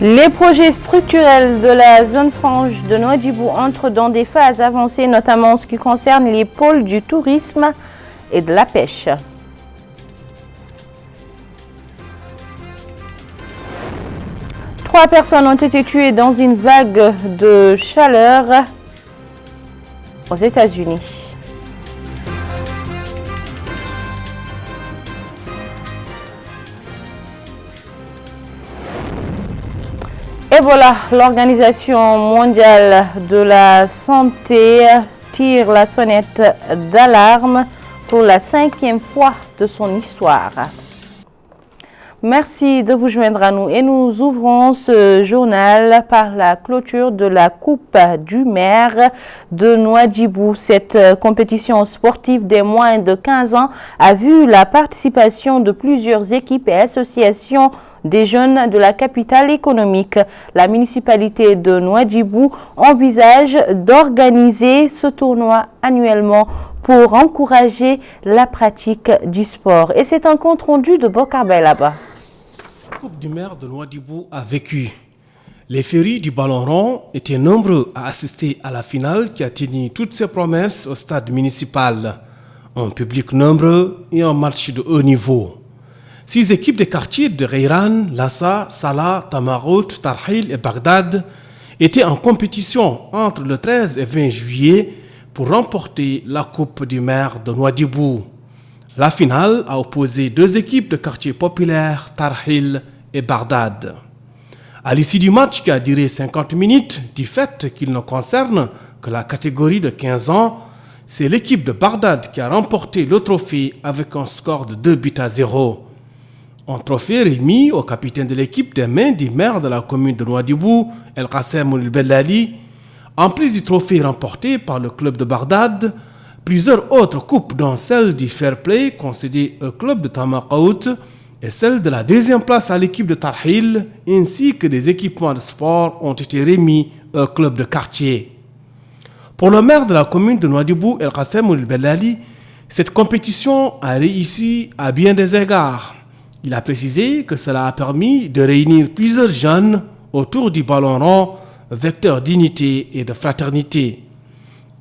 Les projets structurels de la zone franche de Nouadhibou entrent dans des phases avancées, notamment en ce qui concerne les pôles du tourisme et de la pêche. Trois personnes ont été tuées dans une vague de chaleur aux États-Unis. Et voilà, l'Organisation mondiale de la santé tire la sonnette d'alarme pour la 5e fois de son histoire. Merci de vous joindre à nous et nous ouvrons ce journal par la clôture de la Coupe du maire de Nouadhibou. Cette compétition sportive des moins de 15 ans a vu la participation de plusieurs équipes et associations des jeunes de la capitale économique. La municipalité de Nouadhibou envisage d'organiser ce tournoi annuellement pour encourager la pratique du sport. Et c'est un compte rendu de Bokar là-bas. La Coupe du maire de Nouadhibou a vécu. Les féris du ballon rond étaient nombreux à assister à la finale qui a tenu toutes ses promesses au stade municipal. Un public nombreux et un match de haut niveau. 6 équipes des quartiers de Reiran, Lassa, Salah, Tamarout, Tarhil et Bagdad étaient en compétition entre le 13 et 20 juillet pour remporter la Coupe du maire de Nouadhibou. La finale a opposé 2 équipes de quartiers populaires, Tarhil et Bagdad. À l'issue du match qui a duré 50 minutes, du fait qu'il ne concerne que la catégorie de 15 ans, c'est l'équipe de Bagdad qui a remporté le trophée avec un score de 2-0. Un trophée remis au capitaine de l'équipe des mains du maire de la commune de Nouadhibou, El Qassem El Bellali. En plus du trophée remporté par le club de Bagdad, plusieurs autres coupes, dont celle du Fair Play concédée au club de Tamarout et celle de la 2e place à l'équipe de Tarhil, ainsi que des équipements de sport ont été remis au club de quartier. Pour le maire de la commune de Nouadhibou, El Qassem El Bellali, cette compétition a réussi à bien des égards. Il a précisé que cela a permis de réunir plusieurs jeunes autour du ballon rond, vecteur d'unité et de fraternité.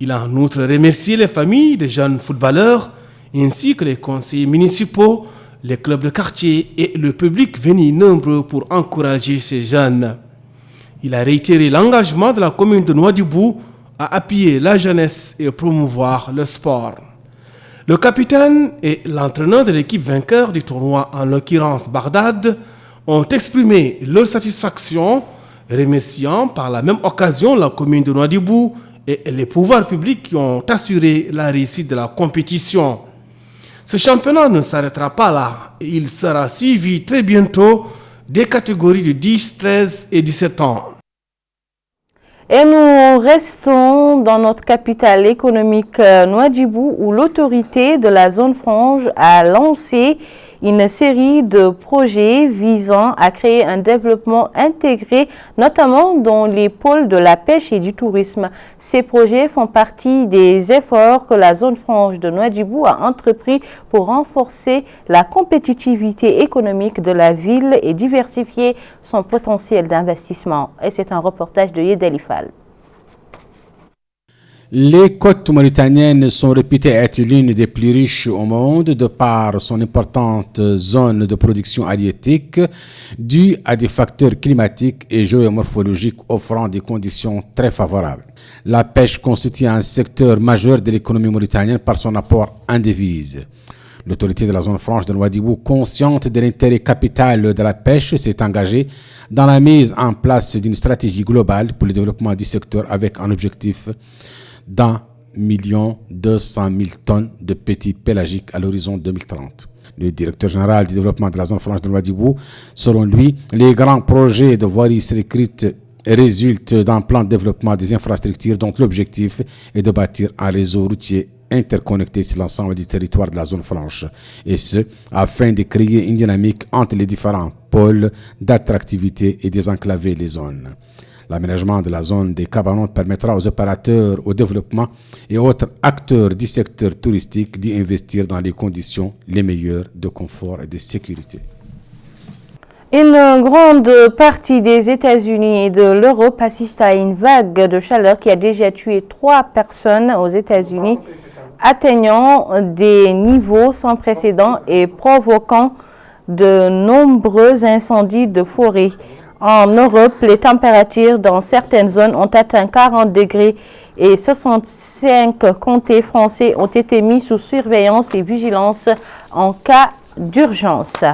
Il a en outre remercié les familles des jeunes footballeurs, ainsi que les conseillers municipaux, les clubs de quartier et le public venu nombreux pour encourager ces jeunes. Il a réitéré l'engagement de la commune de Nouadhibou à appuyer la jeunesse et promouvoir le sport. Le capitaine et l'entraîneur de l'équipe vainqueur du tournoi, en l'occurrence Bagdad, ont exprimé leur satisfaction, remerciant par la même occasion la commune de Nouadhibou et les pouvoirs publics qui ont assuré la réussite de la compétition. Ce championnat ne s'arrêtera pas là et il sera suivi très bientôt des catégories de 10, 13 et 17 ans. Et nous restons dans notre capitale économique Nouadhibou où l'autorité de la zone franche a lancé une série de projets visant à créer un développement intégré, notamment dans les pôles de la pêche et du tourisme. Ces projets font partie des efforts que la zone franche de Nouadhibou a entrepris pour renforcer la compétitivité économique de la ville et diversifier son potentiel d'investissement. Et c'est un reportage de Yedel Fall. Les côtes mauritaniennes sont réputées être l'une des plus riches au monde de par son importante zone de production halieutique due à des facteurs climatiques et géomorphologiques offrant des conditions très favorables. La pêche constitue un secteur majeur de l'économie mauritanienne par son apport en devises. L'autorité de la zone franche de Nouadhibou, consciente de l'intérêt capital de la pêche, s'est engagée dans la mise en place d'une stratégie globale pour le développement du secteur avec un objectif d'1,2 tonnes de petits pélagiques à l'horizon 2030. Le directeur général du développement de la zone franche de Nouadhibou, selon lui, les grands projets de voiries écrites résultent d'un plan de développement des infrastructures dont l'objectif est de bâtir un réseau routier interconnecté sur l'ensemble du territoire de la zone franche, et ce, afin de créer une dynamique entre les différents pôles d'attractivité et désenclaver les zones. L'aménagement de la zone des Cabanons permettra aux opérateurs au développement et autres acteurs du secteur touristique d'y investir dans les conditions les meilleures de confort et de sécurité. Une grande partie des États-Unis et de l'Europe assiste à une vague de chaleur qui a déjà tué 3 personnes aux États-Unis, atteignant des niveaux sans précédent et provoquant de nombreux incendies de forêt. En Europe, les températures dans certaines zones ont atteint 40 degrés et 65 comtés français ont été mis sous surveillance et vigilance en cas d'urgence.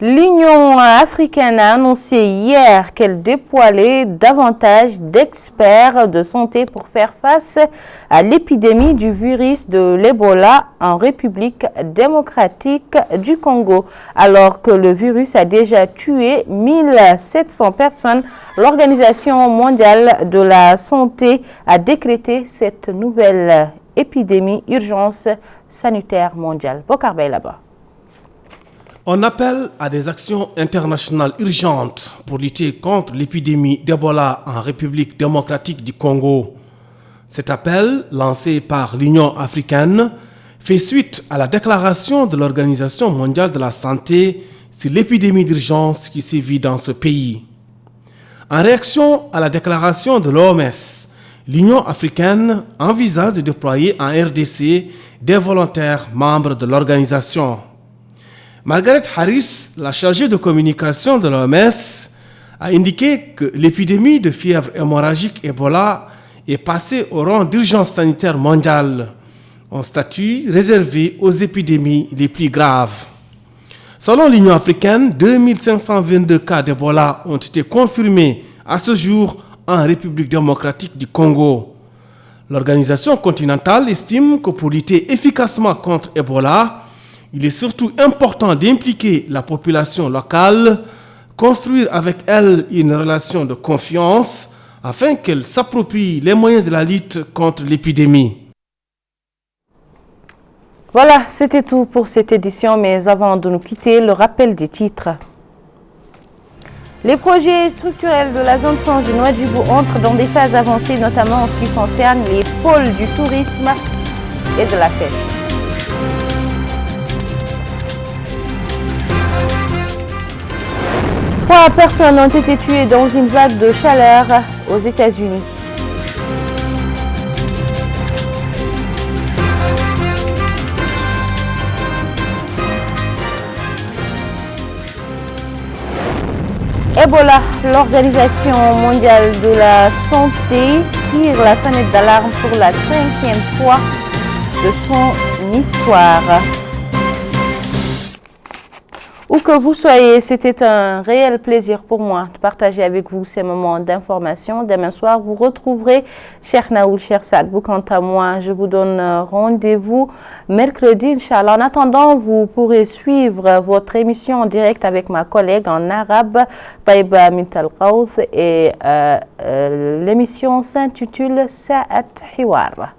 L'Union africaine a annoncé hier qu'elle déployait davantage d'experts de santé pour faire face à l'épidémie du virus de l'Ebola en République démocratique du Congo. Alors que le virus a déjà tué 1700 personnes, l'Organisation mondiale de la santé a décrété cette nouvelle épidémie urgence sanitaire mondiale. Bokar Bey là-bas. On appelle à des actions internationales urgentes pour lutter contre l'épidémie d'Ebola en République démocratique du Congo. Cet appel, lancé par l'Union africaine, fait suite à la déclaration de l'Organisation mondiale de la santé sur l'épidémie d'urgence qui sévit dans ce pays. En réaction à la déclaration de l'OMS, l'Union africaine envisage de déployer en RDC des volontaires membres de l'organisation. Margaret Harris, la chargée de communication de l'OMS, a indiqué que l'épidémie de fièvre hémorragique Ebola est passée au rang d'urgence sanitaire mondiale, un statut réservé aux épidémies les plus graves. Selon l'Union africaine, 2522 cas d'Ebola ont été confirmés à ce jour en République démocratique du Congo. L'organisation continentale estime que pour lutter efficacement contre Ebola, il est surtout important d'impliquer la population locale, construire avec elle une relation de confiance afin qu'elle s'approprie les moyens de la lutte contre l'épidémie. Voilà, c'était tout pour cette édition, mais avant de nous quitter, le rappel des titres. Les projets structurels de la zone franche du Nouadhibou entrent dans des phases avancées, notamment en ce qui concerne les pôles du tourisme et de la pêche. Trois personnes ont été tuées dans une vague de chaleur aux États-Unis. Ebola, l'Organisation mondiale de la santé tire la sonnette d'alarme pour la 5e fois de son histoire. Où que vous soyez, c'était un réel plaisir pour moi de partager avec vous ces moments d'information. Demain soir, vous retrouverez Cheikh Naoul, Cheikh Sadbou. Quant à moi, je vous donne rendez-vous mercredi, Inch'Allah. En attendant, vous pourrez suivre votre émission en direct avec ma collègue en arabe, Taiba Mintal Qaouf, et l'émission s'intitule Sa'at Hiwar.